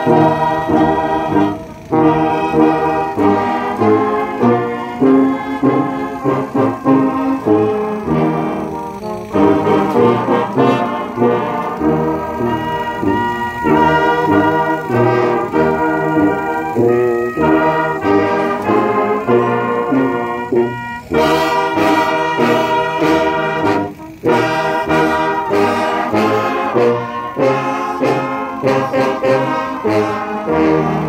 Thank you.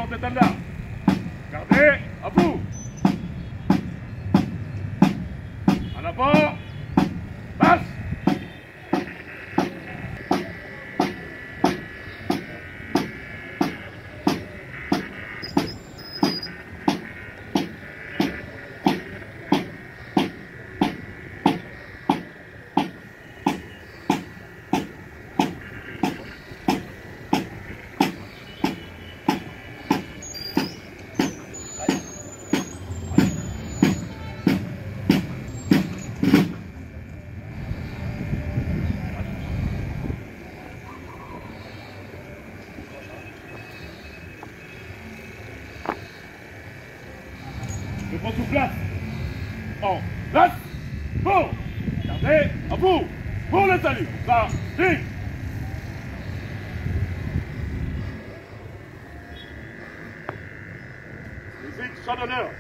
dans cet état-là. Gardez, à vous. En avant. Passe. Je prends sur place. En place. Pour. Gardez, à vous. Pour le salut. Ça, signe. Musique, chant d'honneur.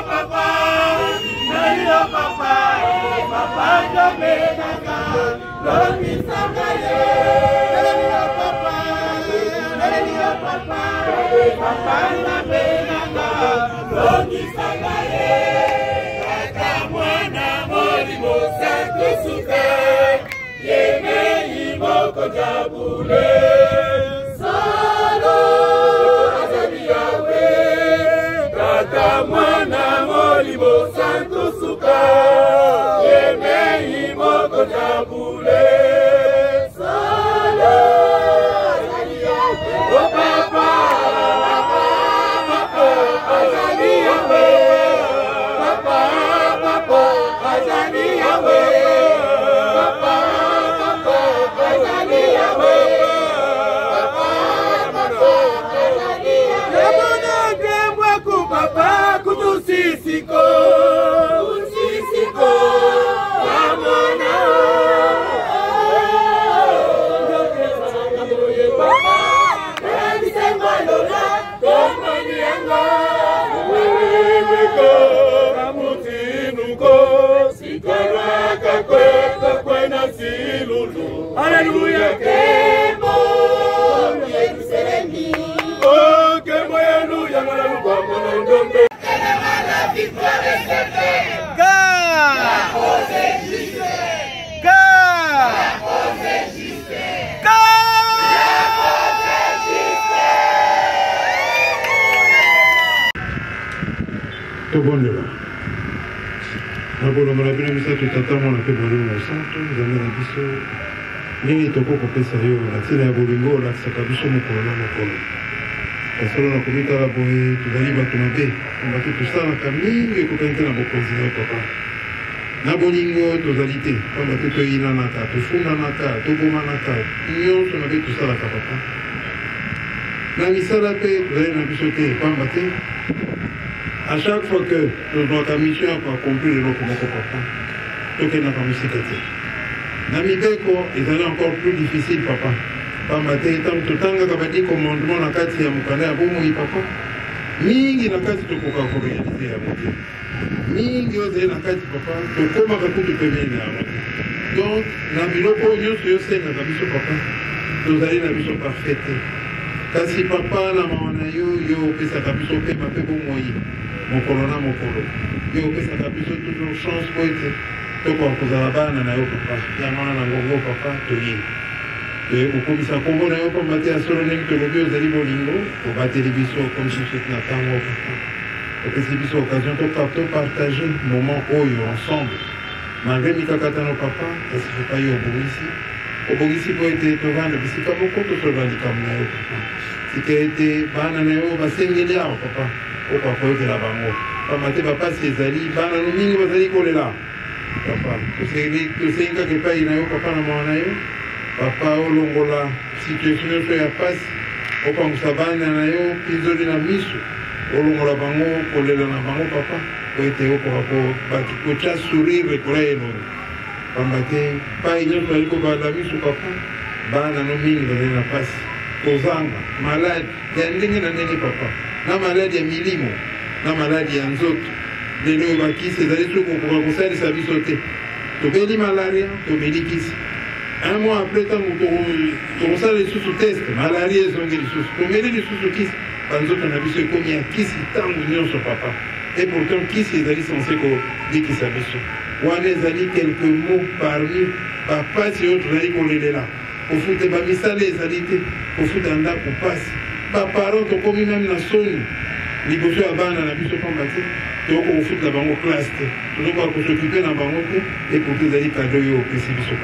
papa, nalio papa, papa domenaka, longi sangaye. Nalio papa, papa domenaka, longi sangaye. Kaka mwana molimo sakusuka, yeme imoko jabule. Solo azali yawe, kaka mwana molimo sakusuka, yeme imoko jabule. Solo azali yawe, oh papa, papa azali yawe, papa azali yawe, papa azali yawe, papa azali yawe. Yabona demwa ku papa kutusisiko, kusisiko, yamona. Papa, nandisema lola, tomani yanga, weweko, kamutinuko, sikara kakwe, kakwe na silulu. Haleluya, kemo, Yerusalemi. Oh, kemo yanu, yamana lupa, mono ndombe. Kenemana victoire et certaine. Car la cause est juste. Car la cause est juste. Tobonela. Nabolo mala bino misa tutatamu na pe bolo na santo nzambe na biso nini toko kopesa yo na tina ya bolingo olakisaka biso mokolo na mokolo kasolo na komitala boye tozali bato mabe bato tosalaka mingi ekokani te na bokonzi na yo papa na bolingo tozali te pamba te toyinanaka tofundanaka tobomanaka nyonso mabe tosalaka papa na misala mpe tozali na biso te pamba te à chaque fois que notre mission a accompli le papa, tout est dans la musique. Namibeko est encore plus difficile, papa. Pas matin, tant tout temps que tu dit commandement na kati ya mukana ya bomo papa. Mingi na kati to koka ko réaliser ya moto. Mingi oze na kati papa, to koma ka kutu pemene ya moto. Donc na biloko nyonso yo senga ka biso papa. Tozali na biso parfaite. Kasi papa na mama na yo pesa ka biso pe mape bomo yi. Mokolo na mokolo yo opesaka biso toujours chance po ete tokoka kozala bana na yo papa yango wana na ngongo papa toye okomisa kombo na yo pamba te ya solo ndenge tolobi ozali bolingo obateli biso comme susuki na ntango papa opesi biso occasion topartage moment oyo ensemble malgré mikakatano papa kasi fopa yo obongisi po ete tovanda bisika moko tosola likambo na yo papa sika ete bana na yo basengeli awa papa oka koyokela bango pamba te bapasi ezali bana no mingi bazali kolela papa tosengi kaka epai na yo papa na mwana na yo papa olongola situation nyonso ya pasi opangwisa bana na yo pinzoli na miso olongola bango kolela na bango papa po ete okoka kotya sourire kola elongo pamba te pai nyonso ali kobala miso papa bana no mingi bazali na pasi kozanga maladi ya ndenge na ndenge papa na maladi ya milimo na maladi ya nzoto lelo oyo bakisi ezali soki okoka kosalisa biso te tobeli malaria tomeli kisi un mois après ntango tokosala lisusu test malaria ezongi lisusu tomeli lisusu kisi banzoto na biso ekomi ya kisi ntango nyonso papa et pourtant kisi ezali censé kobikisa biso wana ezali quelque mot parmi bapasi oyo tozali kolelela kofuta bamisala ezali te kofuta ndako pasi baparent tokomi meme na soni liboso ya bana na biso pamba te tokoka kofutela bango classe te tozokoka kosokipe na bango te epourta ezali kado oyo opesi biso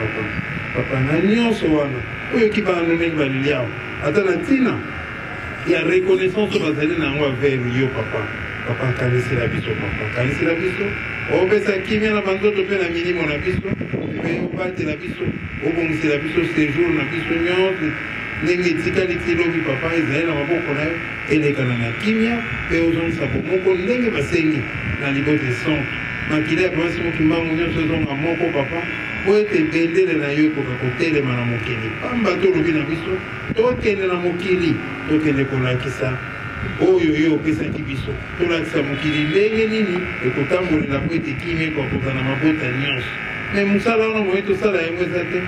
papa na nyonso wana oyoki bana ndenge balili awa ata na ntina ya reconnaissance oyo bazali na yango avers yo papa akanisela biso papa akanisela biso opesa kimia na banzoto mpe na milimo na biso mpe obatela biso obongisela biso séjour na biso nyonso ndenge etikali tilobi papa ezali na maboko na yo elekana na kimia mpe ozongisa bomoko ndenge basengi na libote centre makili ya basi mokimbango nyonso ezonga moko papa po ete bendele na yo ekoka kotelema na mokili pamba tolobi na biso tokende na mokili tokende kolakisa oyo yo opesaki biso tolakisa mokili ndenge nini ekotambolela po ete kimia ekokozala mabota nyonso me mosala wana moye tosala yango eza te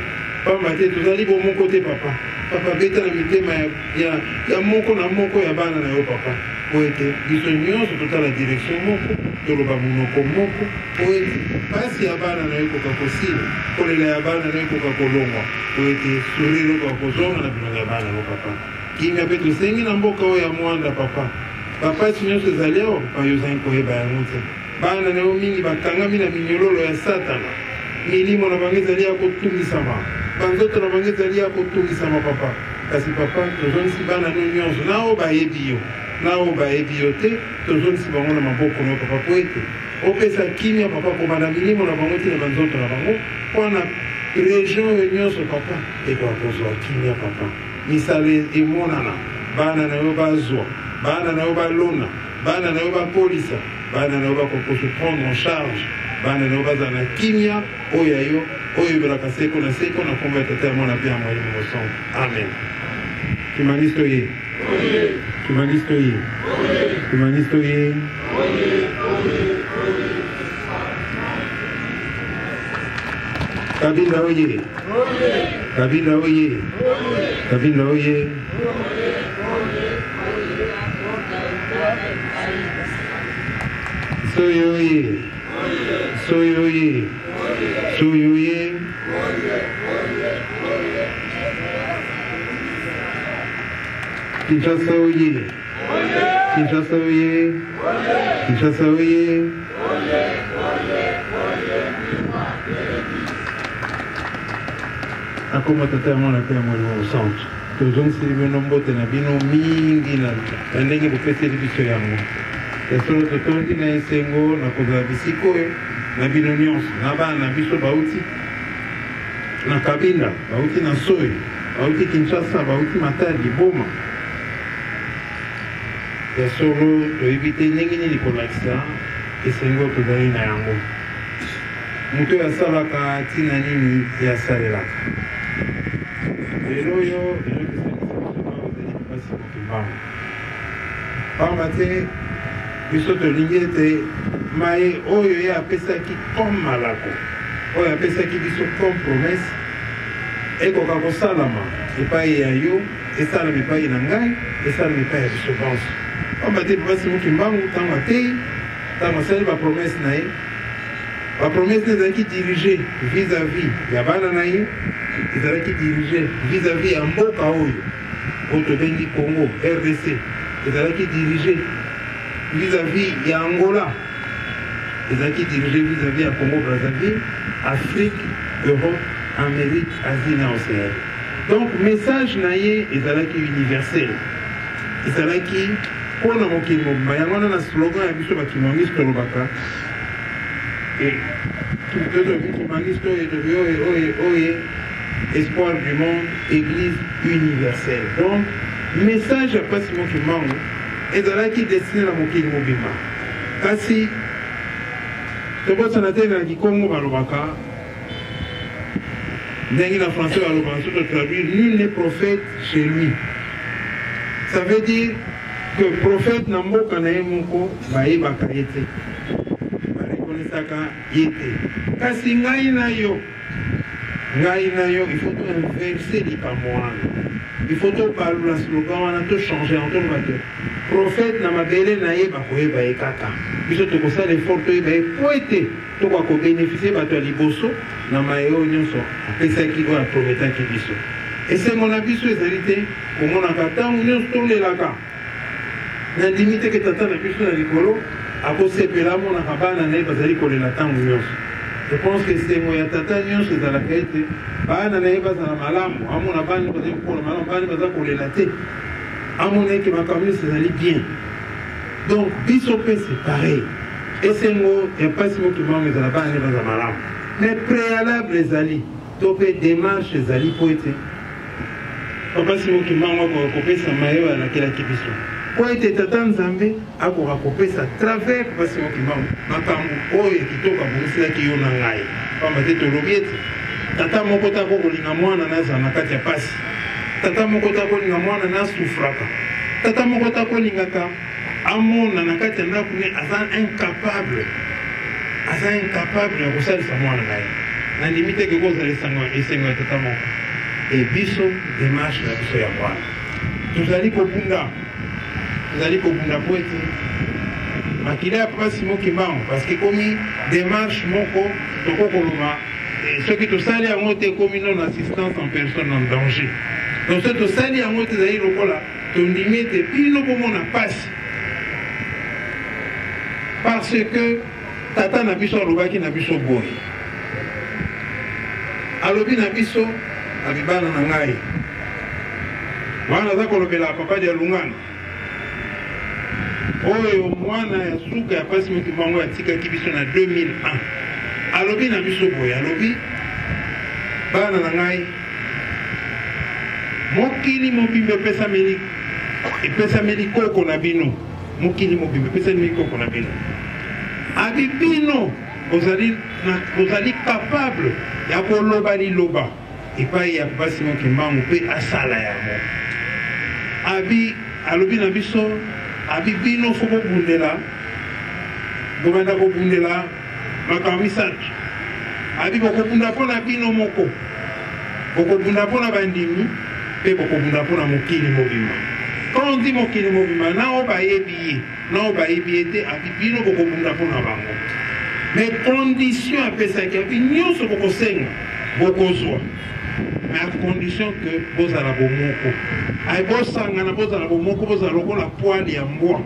pamba te tozali bomoko te papa papa beta na mitema ya moko na moko ya bana na yo papa po ete biso nyonso totala direction moko toloba monoko moko po ete pasi ya bana na yo ekoka kosila kolela ya bana na yo ekoka kolongwa po ete surire ekoka kozonga na bilongo ya bana no papa kimia mpe tosengi na mboka oyo ya mwanda papa bapasi nyonso ezali awa papa yo ozali koyeba yango te bana na yo mingi bakangami na minyololo ya satana milimo na bango ezali ya kotungisama banzoto na bango ezali ya kotungisama papa kasi papa tozongisi bana no nyonso nao bayebi yo te tozongisi bango na maboko no papa po ete opesa kimia papa kobanda milimo na bango te na banzoto na bango mpona région oyo nyonso papa ekoka kozwa kimia papa misala emonana bana na yo bazwa bana na yo balona bana na yo bapolisa bana na yo bakokoso prendre en charge bana na yo bazala na kimia oyo ya yo oyo ebelaka seko na seko na kombo ya tata ya mwana mpe ya mwalimu mosantu amen kimanisto ye kimanisto ye kimanisto ye Kabila oye Kabila oye Kabila oye Soyo oye Soyo oye Soyo oye Kinshasa oye Kinshasa oye Kinshasa oye akoma tata mwana mpe ya mwalimu mosantu tozongiseli bino mbote na bino mingi na ndenge bopeseli biso yango ya solo totondi na esengo na kozala bisika oyo na bino nyonso na bana na biso bauti na kabila bauti na soyo bauti kinshasa bauti matadi boma ya solo toyebi te ndenge nini kolakisa esengo tozali na yango moto oyo asalaka ntina nini yasalelaka lelo oyo pamba te biso tolingi ete mai oyo ye apesaki comme malako oyo apesaki biso comme promese ekoka kosalama epai ya yo esalama epai na ngai esalama epai ya biso banso pamba te papa Simoki Mbangu ntango atei ntango asali bapromese na ye bapromese ezalaki dirige vis-à-vis ya bana na ye ezalaki dirige vis-à-vis ya mboka oyo oyo tobengi Congo RDC ezalaki dirige vis-à-vis ya Angola ezalaki dirige vis-à-vis ya Congo Brazzaville Afrique Europe Amérique Asie na Océanie donc message na ye ezalaki universel ezalaki mpona mokili mobimba yango wana na slogan ya biso bakimangisi tolobaka espoir du monde, église universelle. Donc, message à pas Simoki Mbangu ezalaki destiné na mokili mobimba. Kasi tokosa na tena kikongo balobaka ndenge na français balobaka soto traduire nul n'est prophète chez lui. Ça veut dire que prophète na mboka na ye moko bayebaka ye te. Yete kasi ngai na yo il faut to inverser likambo wana il faut to balula slogan wana to changer entendre bato prophète na mabele na ye bakoyeba ye kaka biso tokosala effort toyeba ye po ete tokoka kobénéficie bato ya liboso na maye oyo nyonso apesaki oyo aprometaki biso esengo na biso ezali te komonaka ntango nyonso tolelaka na ndimi teke tata na biso na likolo akosepela amonaka bana na ye bazali kolela ntango nyonso je pense que esengo ya tata nyonso ezalaka ete bana na ye bazala malamu amona bana bazali kokola malamu bana baza kolela te amona eke makambo nyonso ezali bien donc biso mpe c'est pareil esengo ya mpasi Simoki Mbangu ezala bana ne baza malamu mais préalable ezali to mpe démarche ezali po ete papa Simoki Mbangu akoka kopesa mayo alakelaki biso po ete tata nzambe akoka kopesa travers papa Simoki Mbangu makambo oyo kitoko abongiselaki yo na ngai pamba te tolobi ete tata moko tako kolinga mwana nazala na kati ya pasi tata moko tako kolinga mwana nasufraka tata moko takolingaka amona na kati ya ndako ne aza incapable ya kosalisa mwana na ye na ndimi te ke kozala esengo ya tata moko e biso démarche na biso ya mwana tozali kobunda po ete makila ya mpasi mokimbango parce que komi démarche moko tokokoloba soki tosali yango te komi non assistance en personne en danger donc soki tosali yango te ezali lokola tondimi ete bino bomona mpasi parce que tata na biso alobaki na biso boye alobi na biso abibana na ngai wana aza kolobela papa dia lungana oyo mwana ya suka ya pasi mokimango atikaki biso na 2001 alobi na biso boye alobi bana na ngai mokili mobimba epesameli koko na bino mokili mobimba epesameli koko na bino abi bino bozali capable ya koloba liloba epai ya pasi mokimango mpe asala yango abi alobi na biso abi bino fo bobundela bobanda kobundela makambo misato abi bokobunda mpona bino moko bokobunda mpona bandimi mpe bokobunda mpona mokili mobimba quand on dit mokili mobimba nao bayebi ye te abi bino bokobunda mpona bango mais condition apesaki abi nyonso bokosenga bokozwa mais à condition que bozala bomoko ay bosangana bozala bomoko bozala lokola poili ya mbwa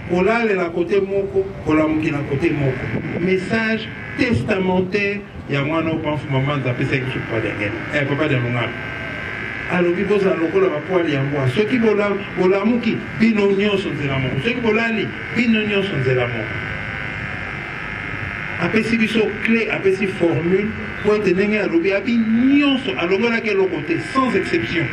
kolalela kote moko kolamukila kote moko message testamentaire ya mwana opanfumama nzapesaki biso papa de lungana alobi bozala lokola bapoili ya mbwa soki bolamuki bino nyonso nzela moko soki bolali bino nyonso nzela moko apesi biso clé apesi formule po ete ndenge alobi abi nyonso alongolaki eloko te sans exception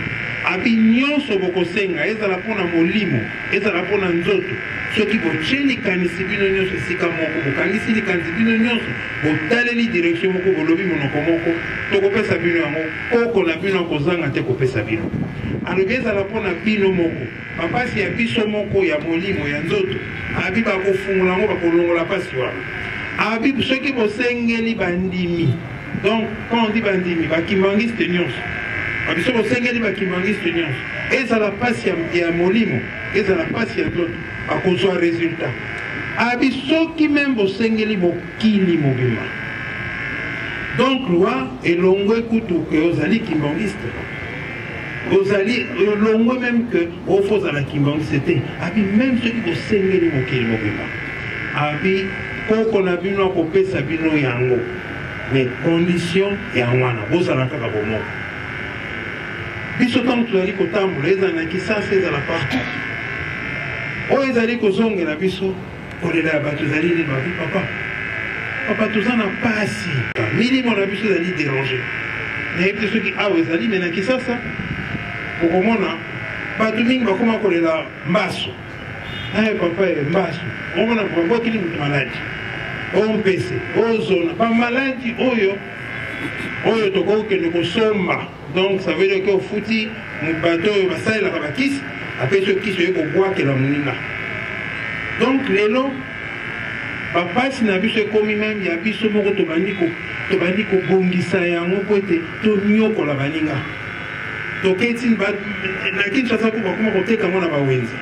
abi nyonso bokosenga ezala mpona molimo ezala mpona nzoto soki botie likanisi bino nyonso esika moko bokangisi likanisi bino nyonso botaleli direction moko bolobi monoko moko tokopesa bino yango koko na bino akozanga te kopesa bino alobi ezala mpona bino moko bapasi ya biso moko ya molimo ya nzoto abi bakofungola yango bakolongola pasi wana abi soki bosengeli bandimi donc quand on dit bandimi bakimangiste nyonso abiso bosengeli bakimangiste nyonso ezala pasi ya molimo ezala pasi ya nzoto akozwa résultat abi soki même bosengeli mokili mobima donc loi elongwe kutu ke ozali kimbangiste ozali elongwe même que ofozala kimbangiste te abi même soki bosengeli mokili mobima abi koko na bino akopesa bino yango mais condition ya wana bozala kaka bomoko biso ntango tozali kotambola ezala na kisasa ezala partout oyo ezali kozongela biso kolela ya bato ezali nini babi papa toza na pasi milimo na biso ezali dérange nayebi te soki awa ezali me na kisasa okomona bato mingi bakoma kolela mbaso aye papa mbaso omona babwakili moto maladi ompese ozona bamaladi oyo tokokende kosomba donc ça veut dire que ofuti bato oyo basalelaka bakisi apesi okisi oye kobwakela moninga donc lelo bapasi na biso ekomi meme ya biso moko tobandi kobongisa yango po ete tonyokola baninga toketi na kinshasa po bakoma koteka ngo na bawenze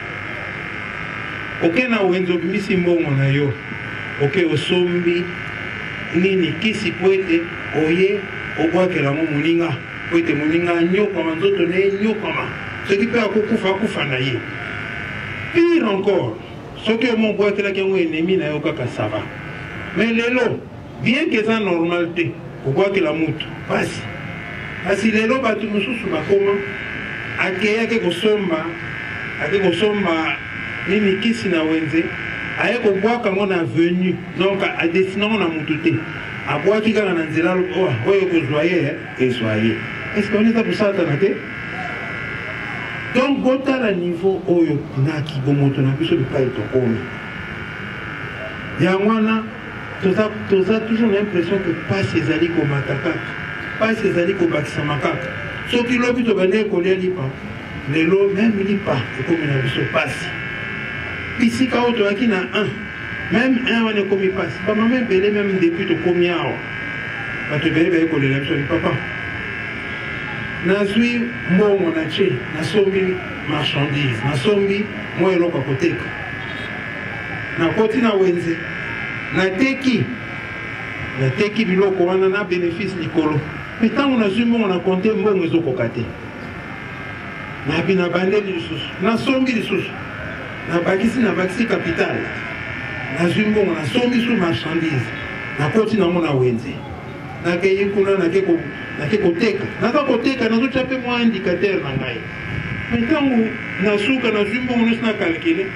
oke na wenze obimisi mbongo na yo oke osombi nini kisi po ete oye obwakela ngo moninga po ete moninga anyokama nzoto na ye nyokama soki mpe akufa na ye pire encore soki omo obwakelaki yango enemi na yo kaka sava mais lelo bien que eza normal te obwakela mutu pasi lelo bato mosusu bakoma akeyaki kosomba nini kisi na wenze aye kobwaka ngo na venu donc adestina ngo na mutu te abwaki kaka na nzela oyo kozwa ye ezwa ye est ce que on eza kosatana te donc botala niveau oyo naki bomoto na biso bipai tokomi yango wana toza toujours l'impression que pasi ezali komata kaka pasi ezali kobakisama kaka soki lobi tobandeki kolia lipa lelo même lipa ekomi na biso pasi bisika oyo toyaki na 1 même 1 wana ekomi pasi bamama ebele même depuis tokomi awa bato ebele baye kolela biso papa nazwi mbongo na tie nasombi marchandise nasombi mwa eloko ya koteka nakoti na wenze nateki biloko wana na bénéfice likolo me ntango nazwi mbongo na konte mbongo ezokoka te nabi na bandeli lisusu nasombi lisusu nabakisi capital nazwi mbongo nasombi su marchandise nakoti nango na wenze nakei kuna nake koteka naza koteka nazotya mpe mwa indicateur na ngai me ntango nasuka nazwi mbongo nyonso na calcule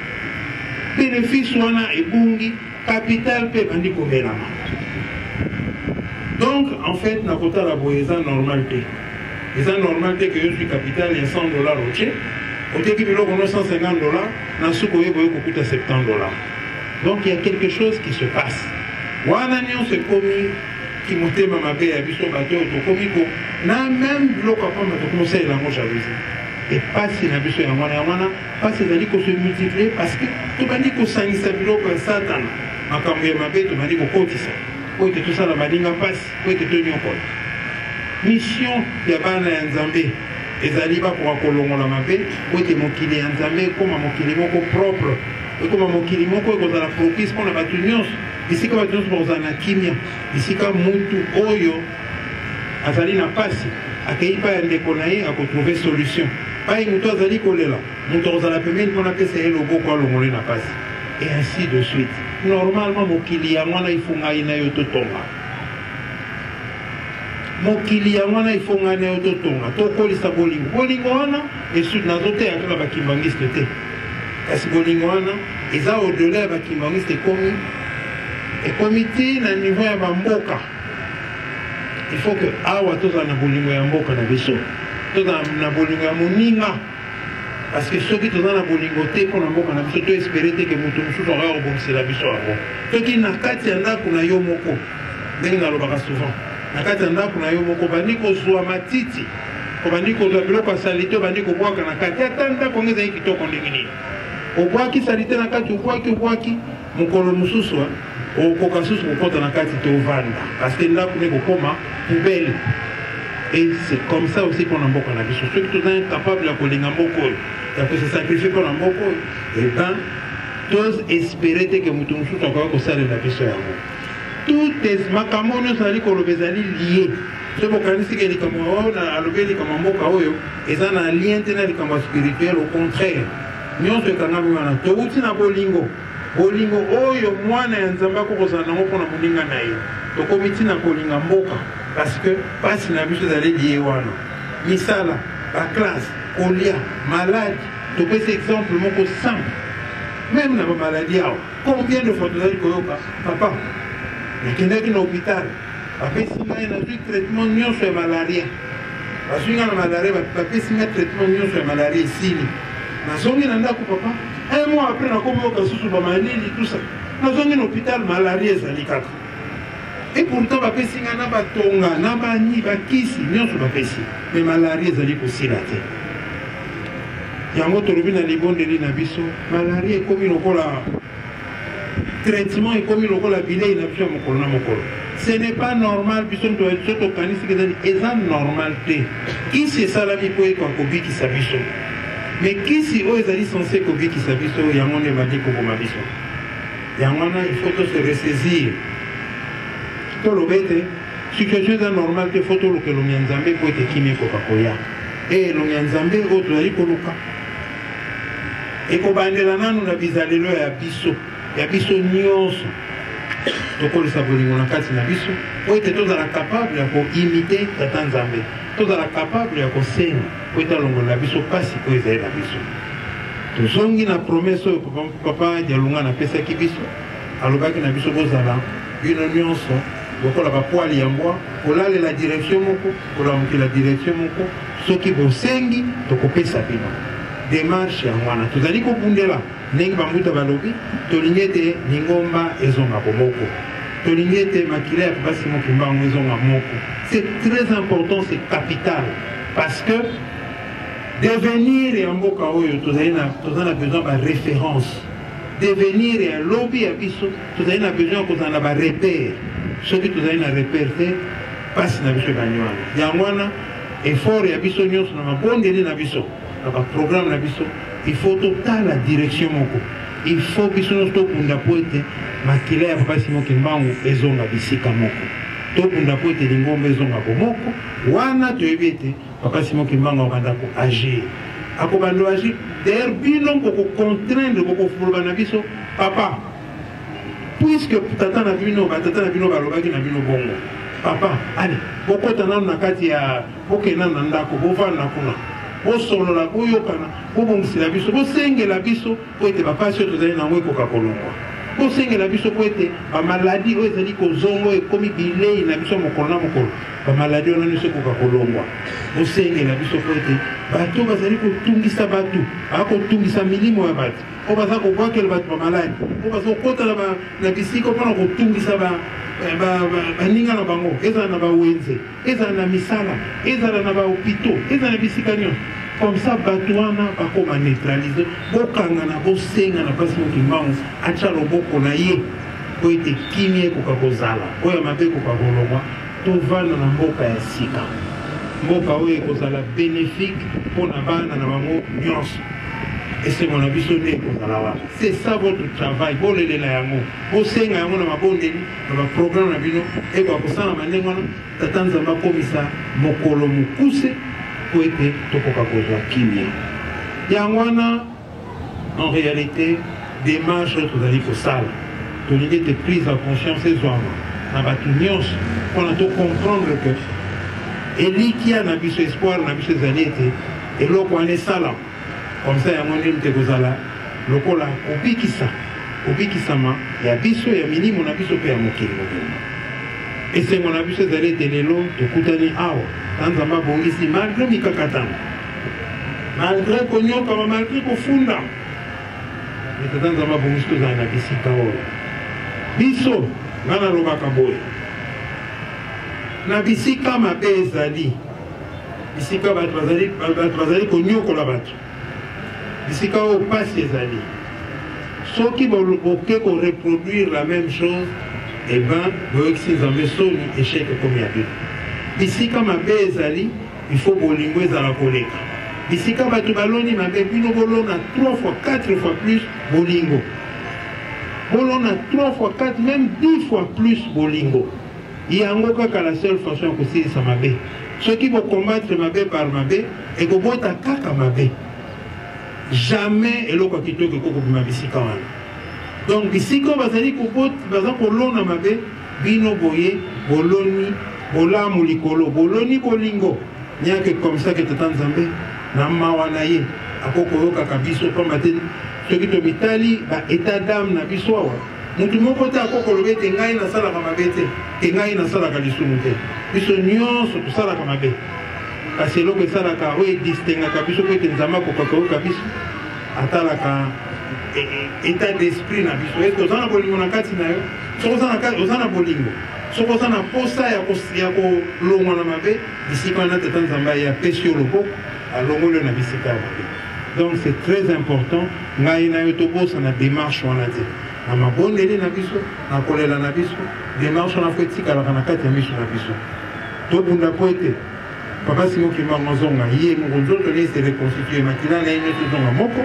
bénéfice wana ebungi capital mpe bandi komelama. Donc en fait nakotala boye eza normal te que je suis capital ya $100 otie oteki biloko no $150 nasuka oyeba okokuta $70. Donc il y a quelque chose qui se passe wana nyonso ekomi kimotema mabe ya biso bato tokomi ko na même biloko apamba tokomosalela yango jalousie epasi na biso yango wana pasi ezali kose multiplier parce que tobandi kosangisa biloko ya satana makambo ya mabe tobandi kokotisa oyo te tosala baninga mpasi oyo te tonyokola mission ya bana ya nzambe ezali bakoka kolongola mabe oyo te mokili ya nzambe ekoma mokili moko propre ekoma mokili moko ekozala propice mpona bato nyonso bisika bato nyonso bakozala na kimia bisika mutu oyo azali na pasi akei pa ya ndeko na ye akotrouve solution pai mutu azali kolela mutu akozala pembeni mpona apesa ye loboko alongole na pasi et ainsi de suite. Normalement mokili ya mwana ifunga ina yo totonga mokili ya mwana ifunga na yo totonga tokolisa bolingo wana esu nazote ya kaka bakimbangiste te kasi bolingo wana eza au-delà ya bakimbangiste ekomi ti na niveau ya bamboka. Il faut que awa tozala na bolingo ya mboka na biso tozala na bolingo ya moninga parce que ceux qui sont dans la bolingo te pour na mboka na biso to espérer te que mutu mususu akobongisela biso yango soki na kati ya ndako na yo moko ndenge nalobaka souvent na kati ya ndako na yo moko bandi kozwa matiti obandi kozwa biloko ya salite obandi kobwaka na kati ata ndako ngo ezali kitoko ndenge nini obwaki salite na kati obwaki mokolo mosusu okoka susu kokota na kati te ovanda parce que ndako ne kokoma poubelle. Et c'est comme ça aussi pour Namboko na biso. Ceux qui sont incapables de kolinga mboko, de se sacrifier pour Namboko, et ben, tous espérer que mutu mususu akwa ko sala na biso yango. Tout les makamono sali ko lobezali lié. Ce bokanisi ke likamo na alobeli kama mboka oyo, eza na lien te na likamo spirituel au contraire. Nyonso ekangami wana to uti na bolingo. Bolingo oyo mwana ya nzamba ko kozana ngo pona moninga na ye. To komiti na kolinga mboka. Parce que pasi na biso ezali lié wana misala baklasse kolia malade topesa exemple moko simple même na bamaladi awa combien de fois tozali koyoka papa nakendaki na hôpital bapesi ngai nazwi traitement nyonso ya malaria bazwi ngai na malaria bapesi ngai traitement nyonso ya malaria esili nazongi na ndako papa un mois après nakomi yoka susu bamalili tout ça nazongi na hôpital malaria ezali kaka. Et pourtant, on peut signer na batonga, na bani, bakisi, nyonso bapesi. Mais malaria ezali kosila te. Yango tolobi na libondeli na biso, malaria ekomi lokola traitement ekomi lokola bilei na biso mokolo na mokolo. Ce n'est pas normal biso to eto kanisi kezali eza normal te. Kisi esalami po eko kobikisa biso. Mais kisi oyo ezali censé kobikisa biso yango nde bandi koboma biso. Yango wana il faut se ressaisir. Lobete situation est normale te photo lo que lo nyanzambe po te kimi ko kakoya e lo nyanzambe o to ali koluka e ko bandela nanu na bizalelo ya biso nyonso to ko lisa bolingo na kati na biso o te tozala capable ya ko imiter tata nzambe tozala capable ya ko senga po ta longo na biso pasi ko ezali na biso tozongi na promesse oyo papa dialunga na pesa ki biso alobaki na biso bozala une nyonso lokola bapoali ya mbwa kolalela direction moko kolamuki la direction moko soki bosengi tokopesa bino démarche ya mwana tozali kobundela ndenge bambuta balobi tolingi ete lingomba ezonga bomoko tolingi ete makila ya basi mokimbango ezonga moko. C'est très important, c'est capital parce que devenir ya mboka oyo tozali na besoin ba référence devenir ya lobby ya biso tozali na besoin kozala na ba repère soki tozali na repère te pasi na biso ebani wana yango wana effort ya biso nyonso na mabondeli na biso na baprogramme na biso il faut totala direction moko il faut biso nyonso tokunda po ete makila ya papa Simon Kimbangu ezonga bisika moko tokunda po ete lingomba ezonga bomoko wana toyebi ete papa Simon Kimbangu akobanda ko agir akobanda agir d'ailleurs bino kokocontraindre kokofoloba na biso papa puisque tata na bino balobaki na bino bongo papa allez bokota nanu na kati ya bokenda na ndako bovanda kuna bosolola boyokana bobongisela biso bosengela biso po ete bapasi oyo tozali nango ekoka kolongwa bosengela biso po ete bamaladi oyo ezali kozongo ekomi bilei na biso mokolo na mokolo bamaladi oyo naniso ekoka kolongwa bosengela biso po ete bato bazali kotungisa bato bakotungisa milimo ya bato oyo baza kobwakela bato bamaladi oyo baza kokotala na bisika mpona kotungisa baninga na bango ezala na bawenze ezala na misala ezala na bahopito ezala na bisika nyonso comme ça bato wana bakoma neutralize bokangana bosengana mpasi Kimbangu atya loboko na ye po ete kimia ekoka kozala oyo mabe ekoka kolongwa tovanda na mboka ya sika mboka oyo ekozala bénéfique mpona bana na bango nyonso esengo na biso nde ekozala wana c'est ça votre travail bolelela yango bosenga yango na mabondeli na baprogramme na bino ekoka kosalama ndenge wana tata nzambe akomisa mokolo mokuse po ete tokoka kozwa kimia yango wana en réalité démarche oyo tozali kosala tolingi ete prise ya conscience ezwama na bato nyonso mpona tocomprendre que elikia na biso espoir na biso ezali ete eloko wana esala comme ça yango nde mute kozala lokola obikisama ya biso ya milimo na biso mpe ya mokili mobimba esengo na biso ezali ete lelo tokutani awa ta nzambe abongisi malgré mikakatano malgré konyokama malgré kofunda me tata nzambe abongisi tozala na bisika oyo biso nga nalobaka boye na bisika mabe ezali bisika bato bazali konyokola bato bisika oyo pasi ezali soki boke koreproduire la même chose eh ben boyokisi nzambe soni échec ekomi ya bino bisika mabe ezali il faut bolingo ezala koleka bisika bato baloni mabe bino bolona 3 fois 4 fois plus bolingo bolona 3 fois 4 même 10 fois plus bolingo yango kaka la seule façon ya kosilisa mabe soki bocombattre mabe par mabe ekobota kaka mabe jamais eloko kitoko ekokobima bisika wana donc bisika bazali baza kolona mabe bino boye boloni bolamu likolo boloni bolingo nyake comme ça que tata nzambe na mawa na ye akokoyokaka biso pamba te soki tomitali baétat d'âme na biso awa mutu moko te akokoloba ete ngai nasalaka mabe te ngai nasalaka lisumu te biso nyonso tosalaka mabe kasi eloko esalaka oyo edistingaka biso po ete nzambe akokaka oyoka biso atalaka état d'esprit na biso ete oza na bolingo na kati na yo soki oza na bolingo soki oza na posa ya kolongwa na mabe bisika wana tata nzambe aye apesi yo loboko alongoli yo na bisika ya mabe donc c'est très important ngai na yo tobosa na démarche wana te na mabondeli na biso na kolela na biso démarche wana fo etikalaka na kati ya miso na biso tobunda po ete papa Simon Kimbangu azonga ye moko nzoto ne se reconstitue makila na ye nyonso ezonga moko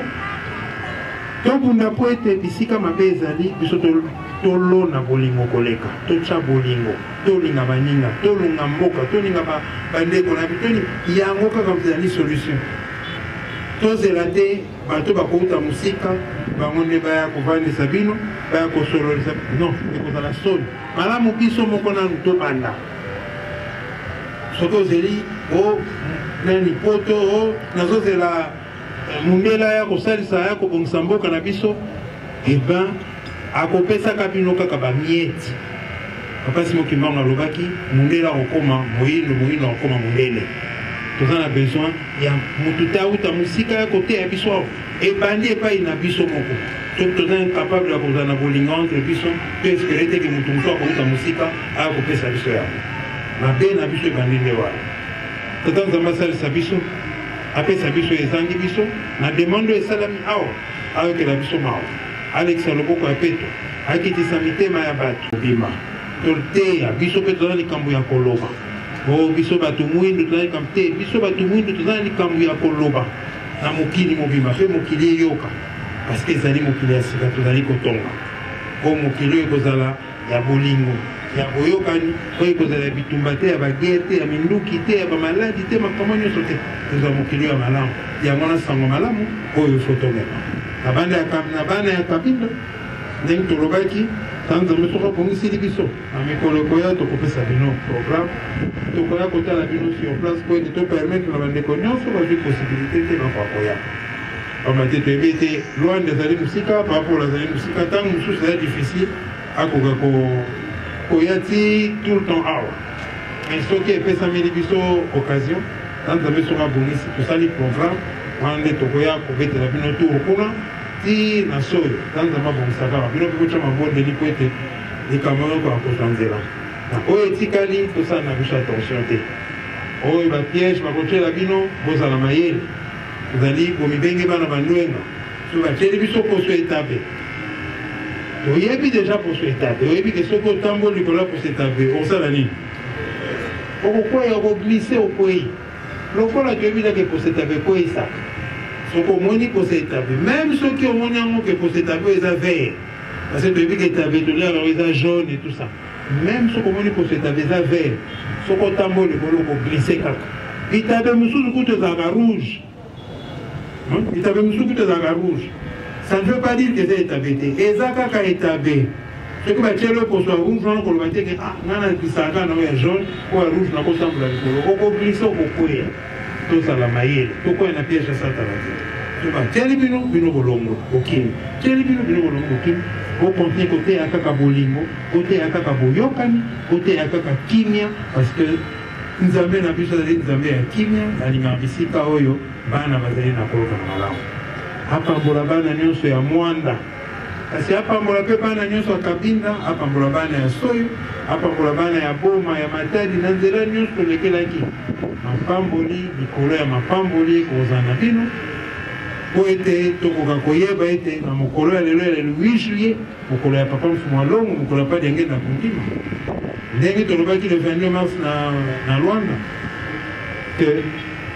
tobunda po ete bisika mabe ezali biso tolona bolingo koleka totya bolingo tolinga baninga tolonga mboka tolinga bandeko na bitoni yango kaka ezali solution tozela te bato bakouta mosika bango nde baya kovandisa bino baya kosololisa non ekozala soni malamu biso moko nanu tobanda soki ozeli nani poto nazozela mundela ya kosalisa ya kobongisa mboka na biso eba akopesaka bino kaka bamieti papa Simon Kimbangu alobaki mundela akokoma moyindo akokoma mundele toza na besoin ya mutu te auta mosika ya kote ya biso awa ebandi epai na biso moko soki toza incapable ya kozala na bolingo entre biso to espere teke mutu mosu akouta mosika aya kopesa biso yango mabe na biso ebandi nde wana tata nzambe asalisa biso après ça biso ezangi biso na demande esalami awa ayokela biso mawa alekisa loboko ya peto akitisa mitema ya bato bima toteya biso mpe toza likambo ya koloba biso bato mwindu toza likambo te biso bato mwindu toza likambo ya koloba na mokili mobima mpe mokili eyoka parce que ezali mokili ya sika tozali kotonga po mokili oyo ekozala ya bolingo ya boyokani oyo ekozala ya bitumba te ya bagere te ya minduki te ya bamaladi te makambo nyonso te tozala mokili oyo ya malamu yango na sango malamu oyo efotongema na bana ya kabinda ndenge tolobaki tanzambe soko apongisili biso na mikolo ekoya tokopesa bino programme tokoya kotala bino sur place po ete topermettre na bandeko nyonso bazwi possibilité te bakoya pamba te toyebi ete loin ezali mosika paraport azali mosika ntango mosusu ezali difficile akoka koya ti tout le temps awa mais soki epesameli biso occasion tanzambe soko abongisi tosali programme wana nde tokoya kobetela bino tour kuna ti na soyo tanzambe abongisaka bino mpe kotya mabondeli po ete likambo yoko akozwa nzela na oyo etikali tosala na biso attention te oyo bapiège bakotyela bino bozala mayele tozali bomibenge bana bandwenga so batyeli biso poso etape toyebi deja poso etape oyebi ke soki otamboli likolo ya poso etape okosala nini okokweya okoglise okwei lokola toyebi dake poso etape kweyisaka soki omoni poso etape même soki omoni yango ke poso etape oyo eza vert parce que toyebi ke etape toliaka eza jaune et tout ça même soki omoni poso etape eza vert soki otamboli likolo okoglise kaka etape mosusu kutu ezalaka rouge etape mosusu kutu ezalaka rouge. Ça ne veut pas dire que c'est établi. Et ça, quand c'est établi, ce que tu as pour soi rouge, on va dire que non, ça a jaune ou rouge, on a pas semble on va glisser au couille. Tout ça la maille. Pourquoi il y a piège à ça tu vas tiens bino bino bolongo okim. Tiens bino bolongo okim. Au contenu côté à kaka bolingo, côté à kaka boyokani, côté à kaka kimia parce que nous avons un biso de nous avons un kimia, alinga bisika oyo bana bazali na koloka na malamu. Apambola bana nyonso ya mwanda kasi apambola pe bana nyonso ya kabinda apambola bana ya soyo apambola bana ya boma ya matadi na nzela nyonso tolekelaki mapamboli likolo ya mapamboli ekozala na bino po ete tokoka koyeba ete na mokolo ya lelo ya 8 juillet mokolo ya papa mfumu alongo mokolo ya padi yange na kondima ndenge tolobaki le 22 mars na Rwanda que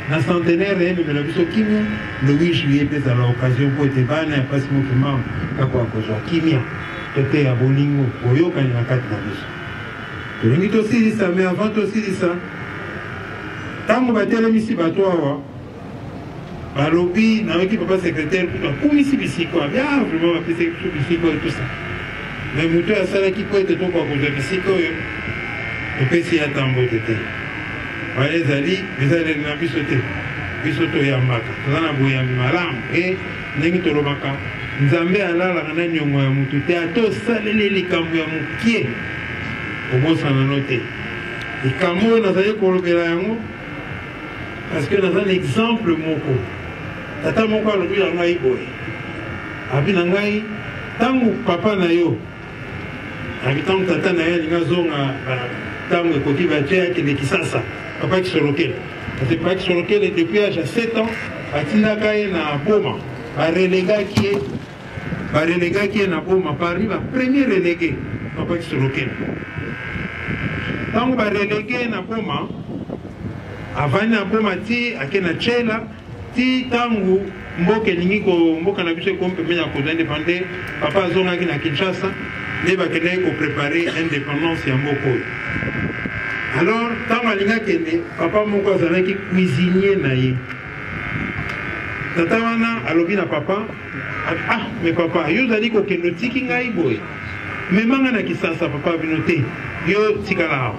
na centenaire ememela biso kimia le 8 juillet mpe ezala occasion po ete bana ya mpasi mokima kako akozwa kimia tote ya bolingo boyokani na kati na biso tolingi tosilisa mais avant tosilisa ntango batelemisi bato awa balobi nayoki papa secrétaire kutu akumisi bisiko abia vraiment bapesi biso bisiko et tout ça mais moto asalaki po ete tokoka kozwa bisiko oyo topesi ya ntambo ete te wale ezali ezaleli na biso te biso toyambaka toza na boyambi malamu e ndenge tolobaka nzambe alalaka na niongo ya motu te ata osaleli likambo ya mokie obosana no te likambo oyo nazali kolobela yango parce que naza na exemple moko tata moko alobi na ngai boye abi na ngai ntango papa na yo abi ntango tata na ye alingi azonga ntango ekoki batie akende Kisasa papa Kisolokele. Parce que papa Kisolokele, depuis l'âge de 7 ans, atinaka ye na boma. Barelegaki ye na boma. Parmi ba premier relégué, papa Kisolokele. Tango barelégué na boma, avani na boma ti ake na chela, ti tango mboka elingi ko mboka na biso ko mpemenya ko indépendant, papa azongaki na Kinshasa, ne bakende ko préparer indépendance ya mboka oyo. Alors, tant alinga kende, papa moko azalaki cuisinier na ye. Tata wana alobi na papa, ah, mais papa, yo zali ko kende tiki ngai boy. Mais manga na Kisasa papa binote, yo tikala.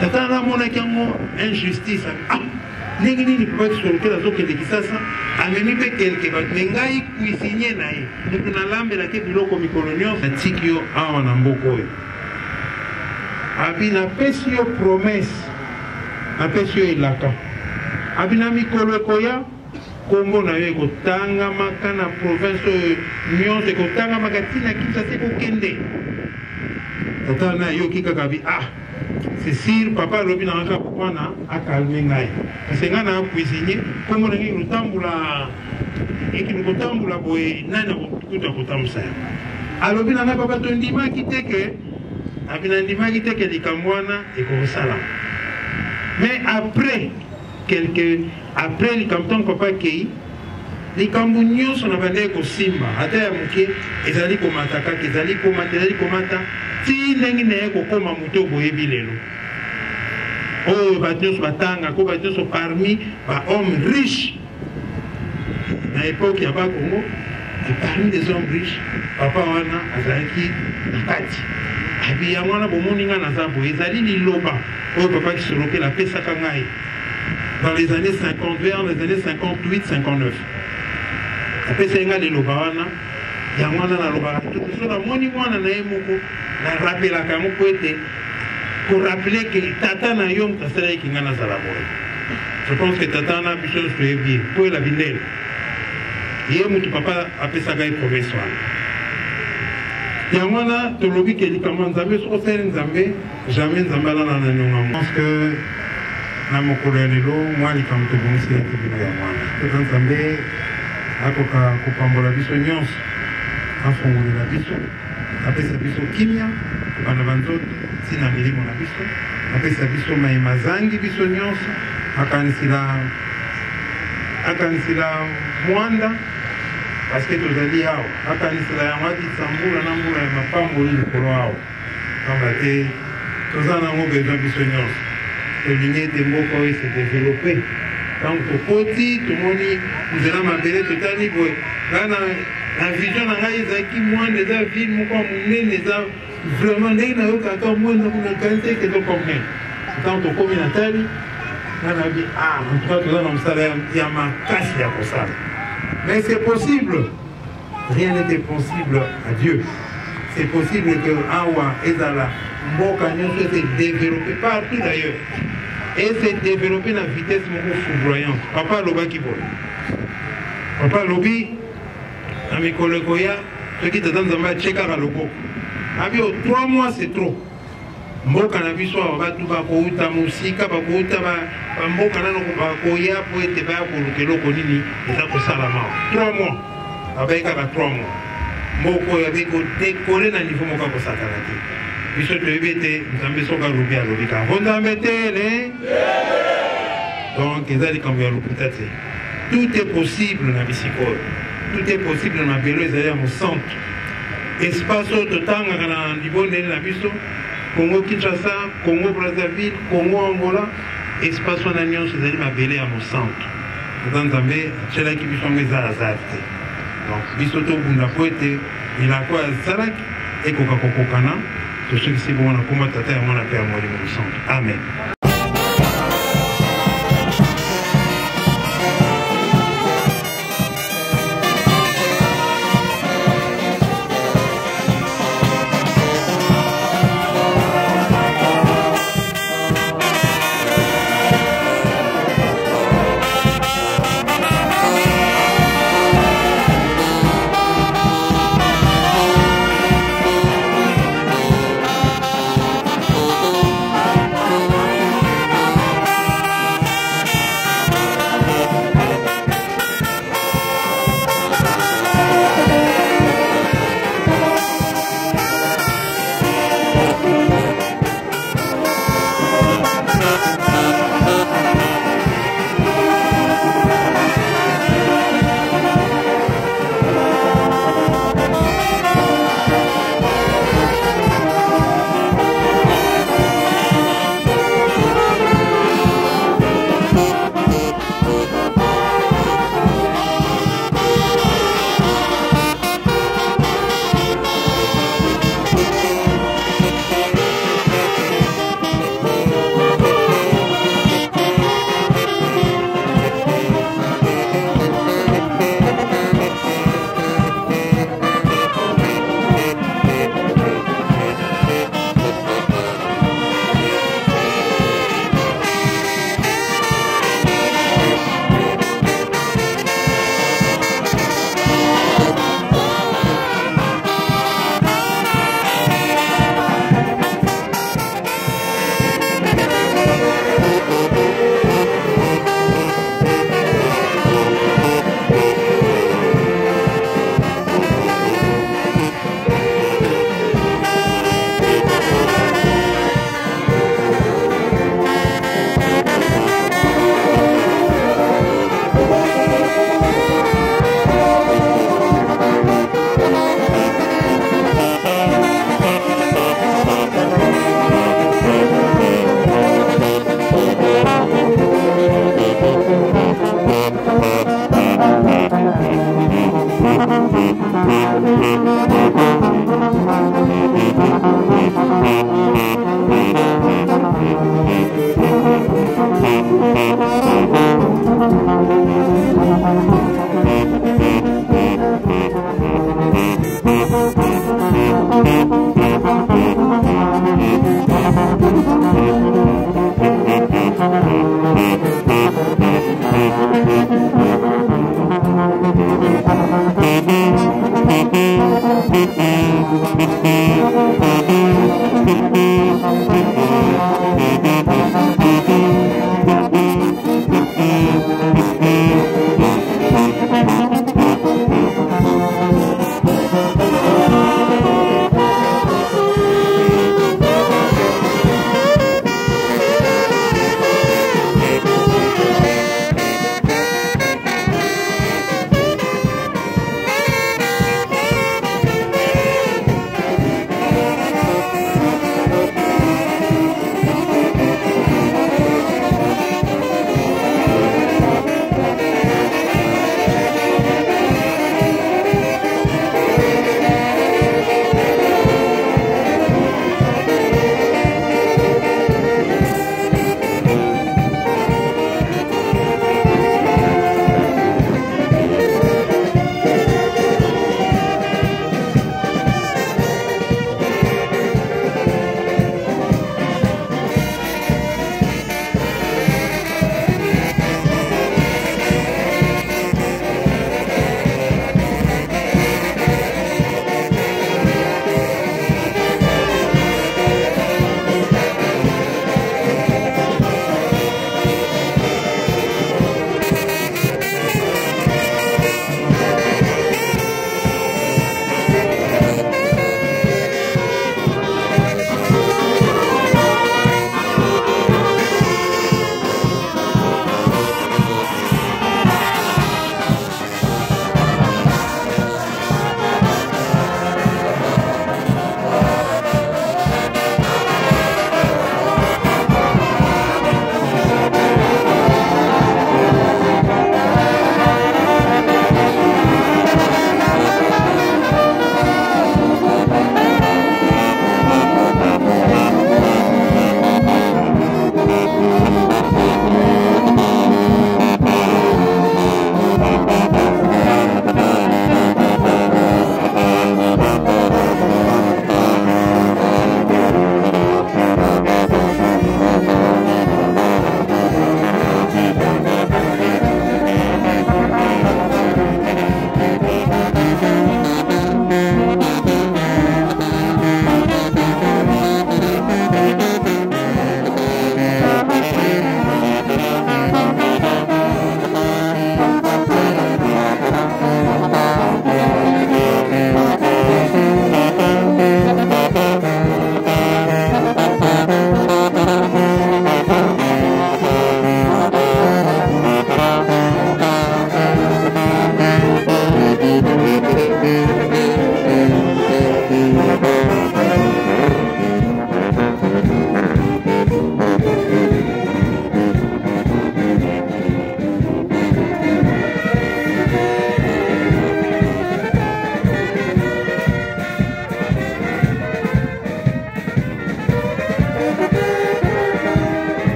Tata na mona kiango injustice. Ah, ndenge nini papa Kisolokele zo kende Kisasa, ameni pe quelque bat ngai cuisinier na ye. Donc na lambela ke biloko mikolo nyonso tiki yo awa na mboko oyo. Abina pesi yo promesse apesi yo elaka abina mikolo ekoya kombo na yo ekotangamaka na province oyo nyonso ekotangamaka ntina Kinshasa ekokende tata na yoki kaka bi ah c'est sûr papa lobi na ngaka kwana akalme ngai parce que ngana cuisiner comme on ngi lutambula eki lutambula boy nana kuta kutamsa alobi na papa to ndima kiteke abina ndima kiteke likamwana ekosala mais après le canton papa kei likambo nyonso na bande kosimba ata ya moke ezali komata kaka ezali komata ti ndenge na ye kokoma moto boyebi lelo oyo bato nyonso batanga ko bato nyonso parmi bahomme riche na époque ya bakongo parmi des hommes riches papa wana azalaki na kati abi yango wana bomoni nga naza boye ezali liloba oyo papa kisolokela apesaka ngai dans les années 50 vers les années 58 59 apesaka nga liloba wana yango wana nalobaka so namoni mwana na ye moko narapelaka yango po ete korapele ke tata na yo moto asalaki nga nazala boye je pense que tata na biso nyonso toyebi ye po ela bindele ye moto papa apesaka ye promese wana yango wana tolobi ke likambo nzambe soki osali nzambe jamais nzambe alala na nionga mo pense que na mokolo ya lelo mwa likambo tobongisi ete bino ya mwana tata nzambe akoka kopambola biso nyonso afongolela biso apesa biso kimia bana banzoto ntina milimo na biso apesa biso mayema zangi biso nyonso akanisila mwanda parce que tozali awa akanisila yango atisa mbula na mbula ya mapamboli likolo awa pamba te toza nango besoin biso nyonso tolingi ete mboka oyo se développe ntango tokoti tomoni nzela mabele totali boye ngai na vision na ngai ezalaki mwanda eza ville moko ya monene eza vraiment ndenge nayokaka mwanda nakanisi eke tokomene ntango tokomi na tali ngai nabi en tout cas toza na mosala ya makasi ya kosala mais c'est possible rien n'était possible à Dieu c'est possible que awa ezala mboka nyonso ese développé partout d'ailleurs et c'est développé na vitesse moko foudroyante papa alobaki boye papa alobi na mikolo ekoya soki tata nzambe atie kaka loboko abi 3 mois c'est trop mboka na biso awa bato bakouta mosika bakouta bamboka nano bakoya po ete baya koluka eloko nini eza kosalama 3 mois abai kaka 3 mois mboka oyo abi kodekole na niveau moko akosakana te biso toyebi ete nzambe soki alobi alobi kaka nzambe tele donc eza likambo ya lokuta te tout est possible na bisika oyo tout est possible na mabelo ezali ya mosantu espace oyo totangaka na libondeli na biso Congo Kinshasa, Congo Brazzaville, Congo Angola, espace wana nyonso ezali mabele ya mosantu ata nzambe atielaki biso yango eza lazare te donc biso tobunda po ete milako azalaki ekoka kokokana tosukisi bongo na kombo tata ya mwana mpe ya molimo mosantu amen.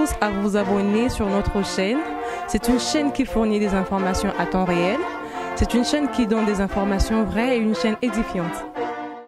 tous à vous abonner sur notre chaîne. C'est une chaîne qui fournit des informations à temps réel. C'est une chaîne qui donne des informations vraies et une chaîne édifiante.